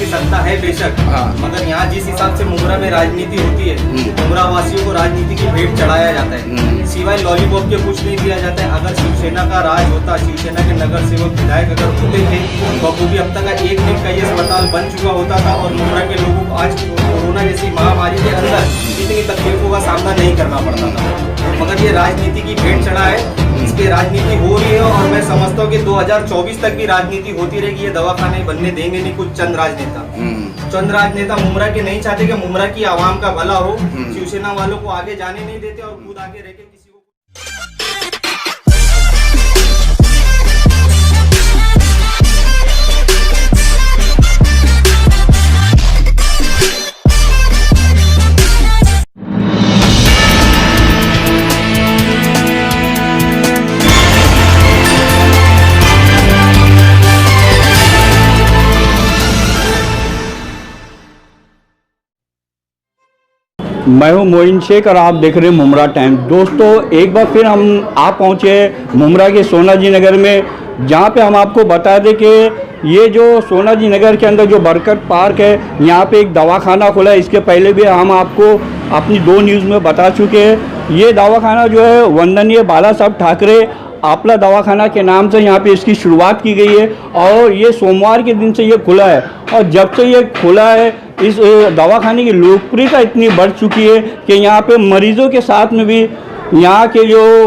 की सत्ता है बेशक, हाँ। मगर यहाँ जिस हिसाब से मुमरा में राजनीति होती है, मुमरा वासियों को राजनीति की भेंट चढ़ाया जाता है, सिवाय लॉलीपॉप के कुछ नहीं दिया जाता है। अगर शिवसेना का राज होता, शिवसेना के नगर सेवक विधायक अगर होते थे तो बखूबी अब तक एक दिन का ये अस्पताल बन चुका होता था और मुमरा के लोगों को आज कोरोना जैसी महामारी के अंदर इतनी तकलीफों का सामना नहीं करना पड़ता था। मगर ये राजनीति की भेंट चढ़ा है, इस पे राजनीति हो रही है और मैं समझता हूँ कि 2024 तक भी राजनीति होती रहेगी। ये दवाखाने बनने देंगे नहीं कुछ चंद राजनेता मुमरा के नहीं चाहते कि मुमरा की आवाम का भला हो। शिवसेना वालों को आगे जाने नहीं देते और खुद आगे रह के किसी को मैं हूं मोइन शेख और आप देख रहे हैं मुमरा टाइम। दोस्तों, एक बार फिर हम आप पहुंचे मुमरा के सोनाजी नगर में, जहां पे हम आपको बता दें कि ये जो सोनाजी नगर के अंदर जो बरकत पार्क है, यहाँ पे एक दवाखाना खुला है। इसके पहले भी हम आपको अपनी 2 न्यूज़ में बता चुके हैं। ये दवाखाना जो है वंदनीय बाला साहब ठाकरे आपला दवाखाना के नाम से यहाँ पे इसकी शुरुआत की गई है और ये सोमवार के दिन से ये खुला है। और जब से ये खुला है, इस दवाखाने की लोकप्रियता इतनी बढ़ चुकी है कि यहाँ पे मरीजों के साथ में भी यहाँ के जो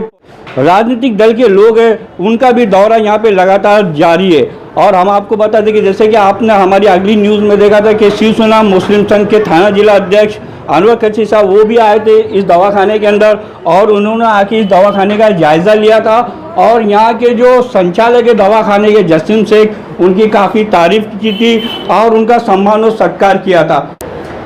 राजनीतिक दल के लोग हैं उनका भी दौरा यहाँ पे लगातार जारी है। और हम आपको बता दें कि जैसे कि आपने हमारी अगली न्यूज़ में देखा था कि शिवसेना मुस्लिम संघ के थाना जिला अध्यक्ष अनवर कच्ची साहब वो भी आए थे इस दवाखाने के अंदर और उन्होंने आके इस दवाखाने का जायज़ा लिया था। और यहाँ के जो संचालक है दवाखाने के जसीम शेख, उनकी काफ़ी तारीफ की थी और उनका सम्मान और सत्कार किया था।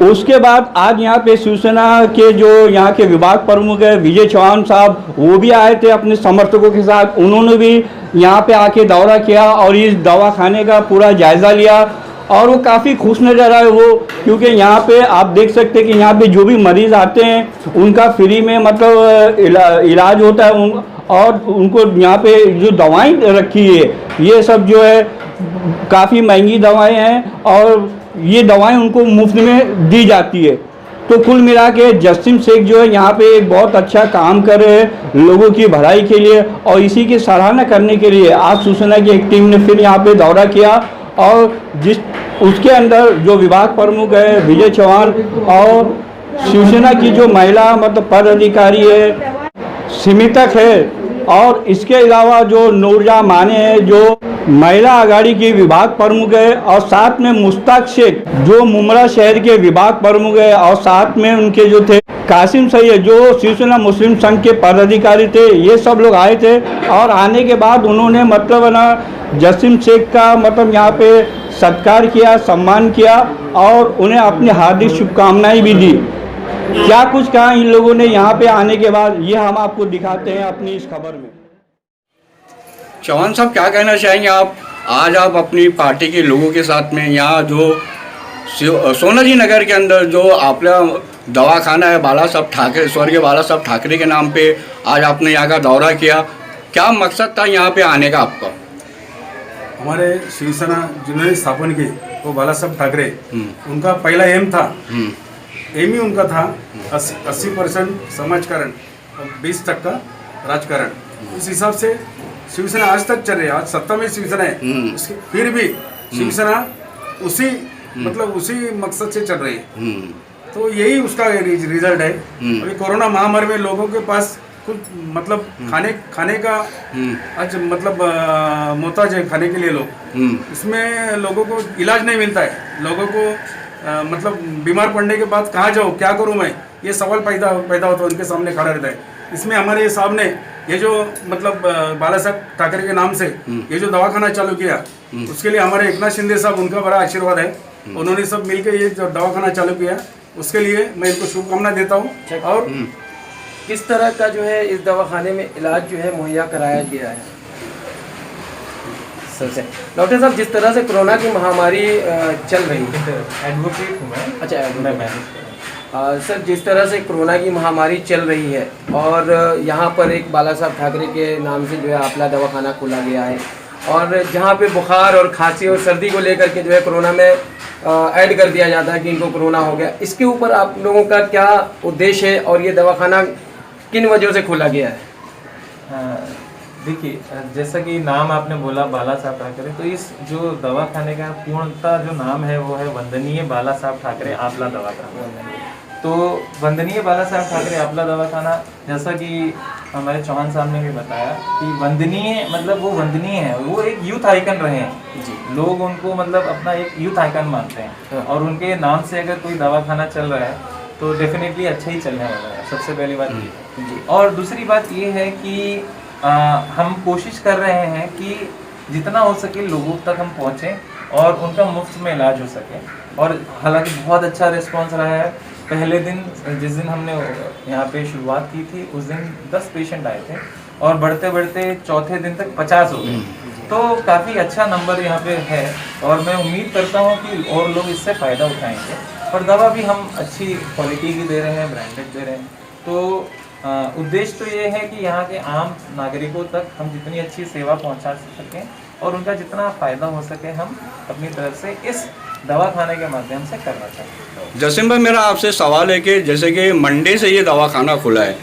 उसके बाद आज यहाँ पे शिवसेना के जो यहाँ के विभाग प्रमुख है विजय चौहान साहब, वो भी आए थे अपने समर्थकों के साथ। उन्होंने भी यहाँ पे आके दौरा किया और इस दवाखाने का पूरा जायज़ा लिया और वो काफ़ी खुश नज़र आए वो, क्योंकि यहाँ पे आप देख सकते हैं कि यहाँ पे जो भी मरीज़ आते हैं उनका फ्री में मतलब इलाज होता है और उनको यहाँ पे जो दवाएं रखी है ये सब जो है काफ़ी महंगी दवाएं हैं और ये दवाएं उनको मुफ्त में दी जाती है। तो कुल मिला के जसीम शेख जो है यहाँ पे एक बहुत अच्छा काम कर रहे हैं लोगों की भलाई के लिए और इसी की सराहना करने के लिए आज शिवसेना की एक टीम ने फिर यहाँ पे दौरा किया और उसके अंदर जो विभाग प्रमुख है विजय चौहान और शिवसेना की जो महिला मतलब पदाधिकारी है सिमितक है और इसके अलावा जो नूरजहां माने है जो महिला आघाड़ी की विभाग प्रमुख है और साथ में मुश्ताक शेख जो मुमरा शहर के विभाग प्रमुख है और साथ में उनके जो थे कासिम सैयद जो शिवसेना मुस्लिम संघ के पदाधिकारी थे, ये सब लोग आए थे। और आने के बाद उन्होंने मतलब ना जसीम शेख का मतलब यहाँ पे सत्कार किया, सम्मान किया और उन्हें अपनी हार्दिक शुभकामनाएं भी दी। क्या कुछ कहा इन लोगों ने यहाँ पे आने के बाद, ये हम आपको दिखाते हैं अपनी इस खबर में। चौहान साहब, क्या कहना चाहेंगे आप? आज आप अपनी पार्टी के लोगों के साथ में यहाँ जो सोनाजी नगर के अंदर जो आपका दवाखाना है बाला साहब ठाकरे, स्वर्गीय बाला साहब ठाकरे के नाम पे, आज आपने यहाँ का दौरा किया। क्या मकसद था यहाँ पे आने का आपका? हमारे शिवसेना जिन्होंने स्थापन की वो बाला साहब ठाकरे, उनका पहला एम था, एम ही उनका था 80% समाजकारण और 20% राजकारण। इस हिसाब से शिवसेना आज तक चल रही है, आज सत्ता में शिवसेना है, फिर भी शिवसेना उसी मतलब उसी मकसद से चल रही है। तो यही उसका रिजल्ट है। अभी कोरोना महामारी में लोगों के पास कुछ मतलब खाने का आज मतलब मोहताज है खाने के लिए लोग, इसमें लोगों को इलाज नहीं मिलता है। लोगों को मतलब बीमार पड़ने के बाद कहाँ जाऊँ, क्या करूँ मैं, ये सवाल पैदा होता है, उनके सामने खड़ा रहता है। इसमें हमारे साहब ने ये जो मतलब बाला साहब ठाकरे के नाम से ये जो दवाखाना चालू किया, उसके लिए हमारे एकनाथ शिंदे साहब, उनका बड़ा आशीर्वाद है। उन्होंने सब मिलकर ये जो दवाखाना चालू किया, उसके लिए मैं इनको शुभकामना देता हूँ। और किस तरह का जो है इस दवाखाने में इलाज जो है मुहैया कराया गया है? सबसे डॉक्टर साहब, जिस तरह से कोरोना की महामारी चल रही है, एडवोकेट हूँ मैं। अच्छा सर, जिस तरह से कोरोना की महामारी चल रही है और यहाँ पर एक बाला साहब ठाकरे के नाम से जो है आपला दवाखाना खोला गया है और जहाँ पे बुखार और खांसी और सर्दी को लेकर के जो है कोरोना में ऐड कर दिया जाता है कि इनको कोरोना हो गया। इसके ऊपर आप लोगों का क्या उद्देश्य है और ये दवाखाना किन वजहों से खोला गया है? देखिए, जैसा कि नाम आपने बोला बाला साहब ठाकरे, तो इस जो दवाखाने का पूर्णतः जो नाम है वो है वंदनीय बाला साहब ठाकरे आपला दवाखाना। तो वंदनीय बाला साहब ठाकरे आपला दवाखाना, जैसा कि हमारे चौहान साहब ने भी बताया कि वंदनीय मतलब वो वंदनीय है, वो एक यूथ आइकन रहे हैं जी। लोग उनको मतलब अपना एक यूथ आइकन मानते हैं और उनके नाम से अगर कोई दवाखाना चल रहा है तो डेफिनेटली अच्छा ही चलने वाला है, सबसे पहली बात जी। और दूसरी बात ये है कि हम कोशिश कर रहे हैं कि जितना हो सके लोगों तक हम पहुँचें और उनका मुफ्त में इलाज हो सके। और हालांकि बहुत अच्छा रिस्पांस रहा है। पहले दिन जिस दिन हमने यहाँ पे शुरुआत की थी उस दिन 10 पेशेंट आए थे और बढ़ते बढ़ते चौथे दिन तक 50 हो गए। तो काफ़ी अच्छा नंबर यहाँ पे है और मैं उम्मीद करता हूँ कि और लोग इससे फ़ायदा उठाएंगे। और दवा भी हम अच्छी क्वालिटी की दे रहे हैं, ब्रांडेड दे रहे हैं। तो उद्देश्य तो ये है कि यहाँ के आम नागरिकों तक हम जितनी अच्छी सेवा पहुँचा सकें और उनका जितना फ़ायदा हो सके हम अपनी तरफ से इस दवाखाने के माध्यम से करना चाहते हैं। जसीम भाई, मेरा आपसे सवाल है कि जैसे कि मंडे से ये दवाखाना खुला है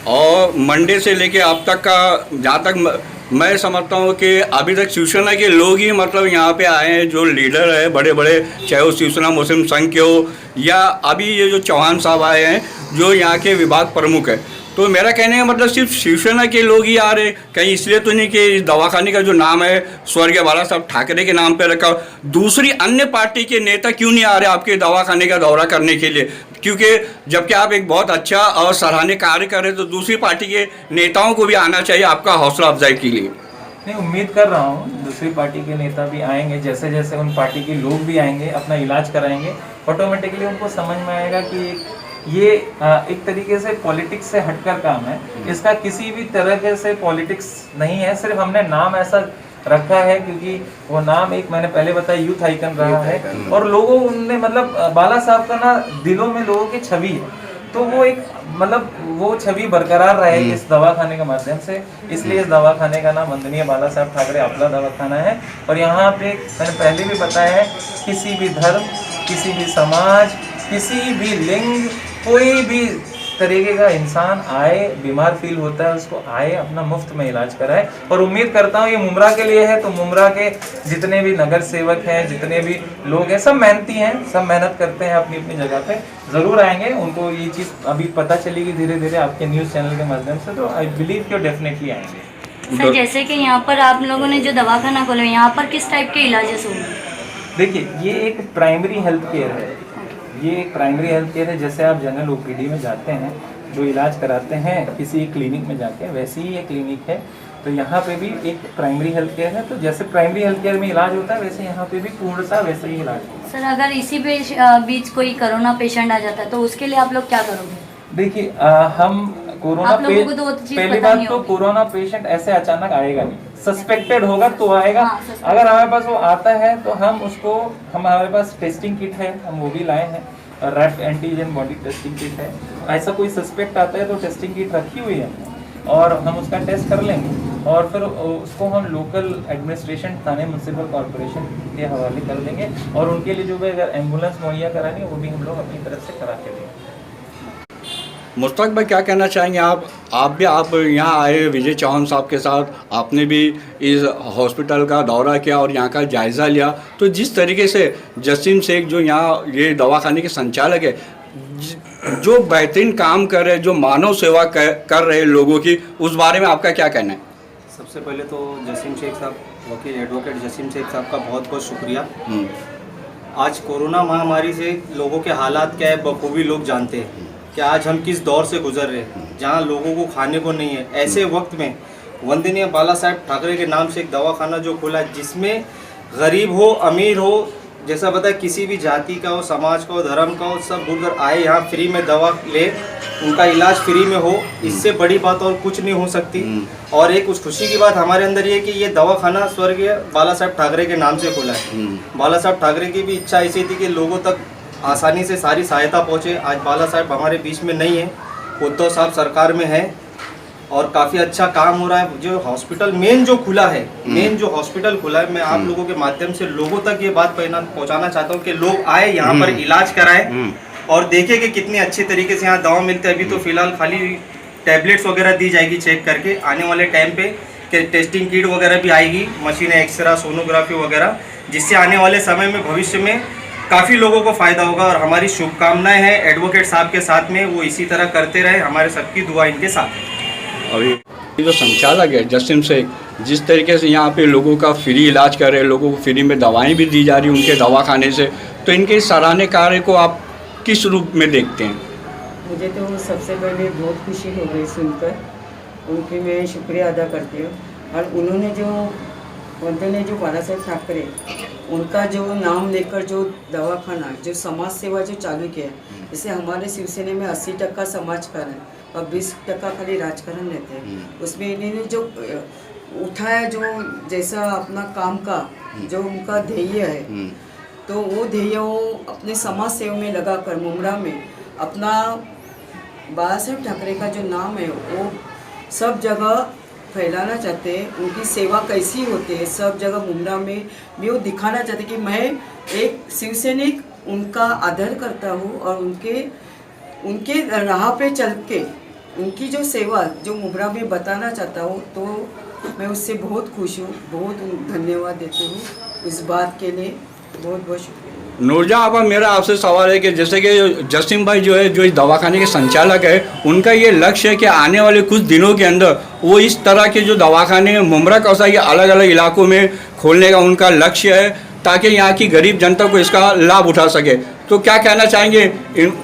और मंडे से लेके अब तक का जहाँ तक मैं समझता हूँ कि अभी तक शिवसेना के लोग ही मतलब यहाँ पे आए हैं, जो लीडर है बड़े बड़े, चाहे वो शिवसेना मुस्लिम संघ के हो या अभी ये जो चौहान साहब आए हैं जो यहाँ के विभाग प्रमुख है। तो मेरा कहने का मतलब सिर्फ शिवसेना के लोग ही आ रहे, कहीं इसलिए तो नहीं कि इस दवाखाने का जो नाम है स्वर्गीय बाला साहब ठाकरे के नाम पे रखा, दूसरी अन्य पार्टी के नेता क्यों नहीं आ रहे आपके दवाखाने का दौरा करने के लिए? क्योंकि जबकि आप एक बहुत अच्छा और सराहनीय कार्य कर रहे हैं तो दूसरी पार्टी के नेताओं को भी आना चाहिए आपका हौसला अफजाई के लिए। नहीं, उम्मीद कर रहा हूँ दूसरी पार्टी के नेता भी आएंगे, जैसे जैसे उन पार्टी के लोग भी आएंगे, अपना इलाज कराएंगे, ऑटोमेटिकली उनको समझ में आएगा कि ये एक तरीके से पॉलिटिक्स से हटकर काम है। इसका किसी भी तरह से पॉलिटिक्स नहीं है, सिर्फ हमने नाम ऐसा रखा है क्योंकि वो नाम एक मैंने पहले बताया यूथ आइकन रहा है और लोगों ने मतलब बाला साहब का ना दिलों में लोगों की छवि है, तो वो एक मतलब वो छवि बरकरार रहे इस दवाखाने के माध्यम से। इसलिए इस दवाखाने का नाम वंदनीय बाला साहब ठाकरे आपला दवाखाना है। और यहाँ पे मैंने पहले भी बताया है, किसी भी धर्म, किसी भी समाज, किसी भी लिंग, कोई भी तरीके का इंसान आए, बीमार फील होता है उसको आए, अपना मुफ्त में इलाज कराए। और उम्मीद करता हूँ ये मुमरा के लिए है, तो मुमरा के जितने भी नगर सेवक हैं, जितने भी लोग हैं, सब मेहनती हैं, सब मेहनत करते हैं अपनी अपनी जगह पे, ज़रूर आएंगे। उनको ये चीज़ अभी पता चलेगी धीरे धीरे आपके न्यूज़ चैनल के माध्यम से, तो आई बिलीव कि डेफिनेटली आएंगे। सर, जैसे कि यहाँ पर आप लोगों ने जो दवाखाना खोला, यहाँ पर किस टाइप के इलाजेस होंगे? देखिए, ये एक प्राइमरी हेल्थ केयर है, ये एक प्राइमरी हेल्थ केयर है। जैसे आप जनरल ओपीडी में जाते हैं, जो इलाज कराते हैं किसी क्लिनिक में जाके, वैसे ही ये क्लिनिक है। तो यहाँ पे भी एक प्राइमरी हेल्थ केयर है, तो जैसे प्राइमरी हेल्थ केयर में इलाज होता है वैसे यहाँ पे भी पूर्णतः वैसे ही इलाज होता है। सर, अगर इसी बीच कोई कोरोना पेशेंट आ जाता है तो उसके लिए आप लोग क्या करोगे? देखिए, हम कोरोना पहली बात तो कोरोना पेशेंट ऐसे अचानक आएगा नहीं, सस्पेक्टेड होगा तो आएगा। अगर हमारे पास वो आता है तो हम उसको, हमारे पास टेस्टिंग किट है, हम वो भी लाए हैं, rapid antigen body testing kit है। ऐसा कोई सस्पेक्ट आता है तो टेस्टिंग किट रखी हुई है और हम उसका टेस्ट कर लेंगे और फिर उसको हम लोकल एडमिनिस्ट्रेशन थाने म्यूनसिपल कॉर्पोरेशन के हवाले कर देंगे और उनके लिए जो भी अगर एम्बुलेंस मुहैया करानी है वो भी हम लोग अपनी तरफ से करा के देंगे। मुश्ताक भाई, क्या कहना चाहेंगे आप यहाँ आए विजय चौहान साहब के साथ, आपने भी इस हॉस्पिटल का दौरा किया और यहाँ का जायज़ा लिया, तो जिस तरीके से जसीम शेख जो यहाँ ये दवाखाने के संचालक है, जो बेहतरीन काम कर रहे हैं, जो मानव सेवा कर रहे हैं लोगों की, उस बारे में आपका क्या कहना है? सबसे पहले तो जसीम शेख साहब, वकील एडवोकेट जसीम शेख साहब का बहुत बहुत शुक्रिया। आज कोरोना महामारी से लोगों के हालात क्या है बखूबी लोग जानते हैं कि आज हम किस दौर से गुजर रहे हैं, जहां लोगों को खाने को नहीं है। ऐसे वक्त में वंदनीय बाला साहब ठाकरे के नाम से एक दवाखाना जो खुला है, जिसमें गरीब हो, अमीर हो, जैसा बताया किसी भी जाति का हो, समाज का हो, धर्म का हो, सब भूलकर आए यहाँ फ्री में दवा ले, उनका इलाज फ्री में हो, इससे बड़ी बात और कुछ नहीं हो सकती। और एक उस खुशी की बात हमारे अंदर ये कि ये दवाखाना स्वर्गीय बाला साहब ठाकरे के नाम से खुला है। बाला साहब ठाकरे की भी इच्छा ऐसी थी कि लोगों तक आसानी से सारी सहायता पहुँचे। आज बाला साहब हमारे बीच में नहीं है, उद्धव साहब सरकार में है और काफ़ी अच्छा काम हो रहा है। जो हॉस्पिटल मेन जो खुला है, मेन जो हॉस्पिटल खुला है, मैं आप लोगों के माध्यम से लोगों तक ये बात पहुंचाना चाहता हूँ कि लोग आए यहाँ पर इलाज कराएं और देखें कि कितने अच्छे तरीके से यहाँ दवा मिलते हैं। अभी तो फिलहाल खाली टैबलेट्स वगैरह दी जाएगी चेक करके, आने वाले टाइम पे कि टेस्टिंग किट वगैरह भी आएगी, मशीनें, एक्सरा, सोनोग्राफी वगैरह, जिससे आने वाले समय में भविष्य में काफ़ी लोगों को फ़ायदा होगा। और हमारी शुभकामनाएं हैं एडवोकेट साहब के साथ में, वो इसी तरह करते रहे, हमारे सबकी दुआ इनके साथ है। और ये जो संचालक है जसीम शेख, जिस तरीके से यहाँ पे लोगों का फ्री इलाज कर रहे हैं, लोगों को फ्री में दवाएं भी दी जा रही उनके दवाखाने से, तो इनके सराहनीय कार्य को आप किस रूप में देखते हैं? मुझे तो सबसे पहले बहुत खुशी हो गई सुनकर, उनकी मैं शुक्रिया अदा करती हूँ। और उन्होंने जो बाला साहेब ठाकरे, उनका जो नाम लेकर जो दवाखाना, जो समाज सेवा जो चालू किया, जैसे हमारे शिवसेना में 80% समाजकारण और 20% खाली राजकारण रहते हैं, उसमें इन्होंने जो उठाया, जो जैसा अपना काम का जो उनका ध्येय है, तो वो ध्येय वो अपने समाज सेवा में लगाकर मुमरा में अपना बाला साहेब ठाकरे का जो नाम है वो सब जगह फैलाना चाहते हैं। उनकी सेवा कैसी होती है सब जगह मुमरा में भी वो दिखाना चाहते हैं कि मैं एक शिवसैनिक उनका आदर करता हूँ और उनके राह पे चल के उनकी जो सेवा जो मुमरा में बताना चाहता हूँ, तो मैं उससे बहुत खुश हूँ, बहुत धन्यवाद देती हूँ इस बात के लिए। बहुत बहुत शुक्रिया। नूरजहां आपा, मेरा आपसे सवाल है कि जैसे कि जसीम भाई जो है, जो इस दवाखाने के संचालक है, उनका ये लक्ष्य है कि आने वाले कुछ दिनों के अंदर वो इस तरह के जो दवाखाने मुमरा कौसा के अलग अलग इलाकों में खोलने का उनका लक्ष्य है, ताकि यहाँ की गरीब जनता को इसका लाभ उठा सके। तो क्या कहना चाहेंगे,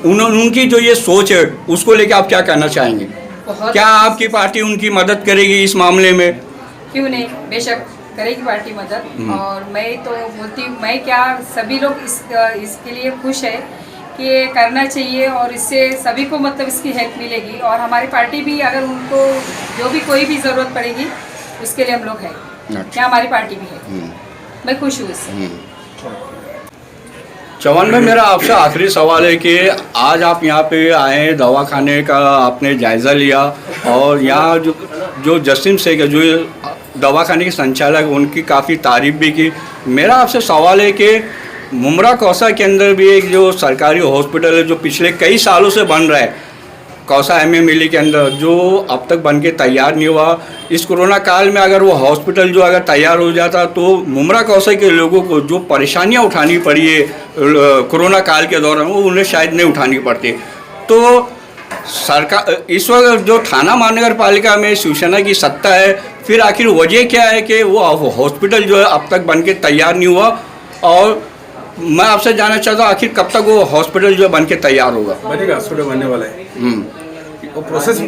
उनकी जो ये सोच है उसको लेकर आप क्या कहना चाहेंगे? क्या आपकी पार्टी उनकी मदद करेगी इस मामले में? क्यों नहीं, बेशक करेगी पार्टी मदद। और मैं तो बोलती हूँ, मैं क्या, सभी लोग इसके लिए खुश है कि ये करना चाहिए और इससे सभी को मतलब इसकी हेल्प मिलेगी। और हमारी पार्टी भी, अगर उनको जो भी कोई भी ज़रूरत पड़ेगी उसके लिए हम लोग हैं। क्या हमारी पार्टी भी है, मैं खुश हूँ इससे। चौहान भाई, मेरा आपसे आखिरी सवाल है कि आज आप यहाँ पे आए, दवाखाने का आपने जायज़ा लिया और यहाँ जो जसीम शेख है, जो दवाखाने के संचालक, उनकी काफ़ी तारीफ भी की। मेरा आपसे सवाल है कि मुमरा कौसा के अंदर भी एक जो सरकारी हॉस्पिटल है, जो पिछले कई सालों से बन रहा है, कौसा MM के अंदर, जो अब तक बन के तैयार नहीं हुआ। इस कोरोना काल में अगर वो हॉस्पिटल जो अगर तैयार हो जाता, तो मुमरा कौसा के लोगों को जो परेशानियां उठानी पड़ी है कोरोना काल के दौरान, वो उन्हें शायद नहीं उठानी पड़ती। तो सरकार, इस वक्त जो थाना महानगर पालिका में शिवसेना की सत्ता है, फिर आखिर वजह क्या है कि वो हॉस्पिटल जो है अब तक बन के तैयार नहीं हुआ? और मैं आपसे जानना चाहता हूँ, आखिर कब तक वो हॉस्पिटल जो है बन के तैयार होगा? बनेगा, हॉस्पिटल बनने वाला है। वो प्रोसेस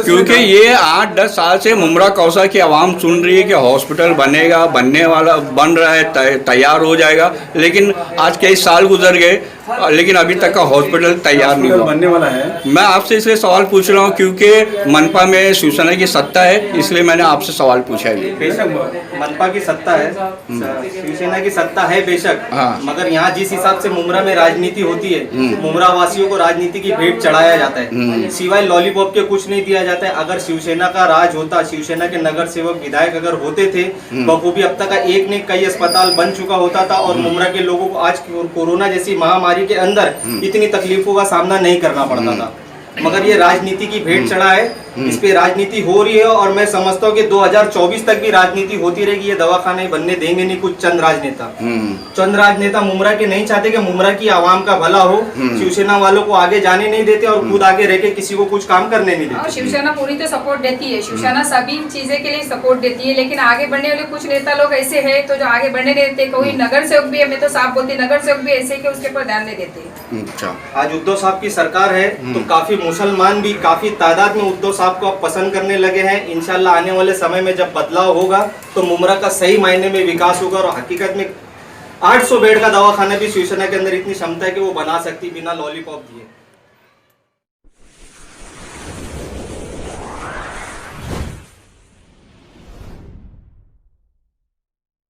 क्योंकि ये 8-10 साल से मुमरा कौसा की आवाम सुन रही है कि हॉस्पिटल बनेगा, बन रहा है, तैयार हो जाएगा, लेकिन आज कई साल गुजर गए, लेकिन अभी तक का हॉस्पिटल तैयार नहीं हुआ। बनने वाला है। मैं आपसे इसलिए सवाल पूछ रहा हूँ क्योंकि मनपा में शिवसेना की सत्ता है, इसलिए मैंने आपसे सवाल पूछा है। बेशक मनपा की सत्ता है, शिवसेना की सत्ता है बेशक, मगर यहाँ जिस हिसाब से मुमरा में राजनीति होती है, मुमरा वासियों को राजनीति की भेंट चढ़ाया जाता है, सिवाय लॉलीपॉप के कुछ नहीं दिया जाता है। अगर शिवसेना का राज होता, शिवसेना के नगर सेवक विधायक अगर होते थे, बखूबी अब तक का एक ने कई अस्पताल बन चुका होता था और मुमरा के लोगों को आज कोरोना जैसी महामारी के अंदर इतनी तकलीफों का सामना नहीं करना पड़ता था। मगर ये राजनीति की भेंट चढ़ा है, इस पे राजनीति हो रही है और मैं समझता हूँ कि 2024 तक भी राजनीति होती रहेगी। ये दवाखाने बनने देंगे नहीं कुछ चंद राजनेता मुमरा के नहीं चाहते कि मुमरा की आवाम का भला हो। शिवसेना वालों को आगे जाने नहीं देते और खुद आगे रह के किसी को कुछ काम करने नहीं देते। शिवसेना पूरी तो सपोर्ट देती है, शिवसेना सभी चीजें के लिए सपोर्ट देती है, लेकिन आगे बढ़ने वाले कुछ नेता लोग ऐसे है तो जो आगे बढ़ने नहीं देते। कोई नगर सेवक भी है, मैं तो साफ बोलती, नगर सेवक भी ऐसे कि उसके ऊपर ध्यान नहीं देते। आज उद्धव साहब की सरकार है तो काफी मुसलमान भी काफी तादाद में उद्धव साहब को अब पसंद करने लगे हैं। इंशाल्लाह आने वाले समय में जब बदलाव होगा तो मुमरा का सही मायने में विकास होगा और हकीकत में 800 बेड का दवाखाना भी शिवसेना के अंदर इतनी क्षमता है कि वो बना सकती बिना लॉलीपॉप दिए।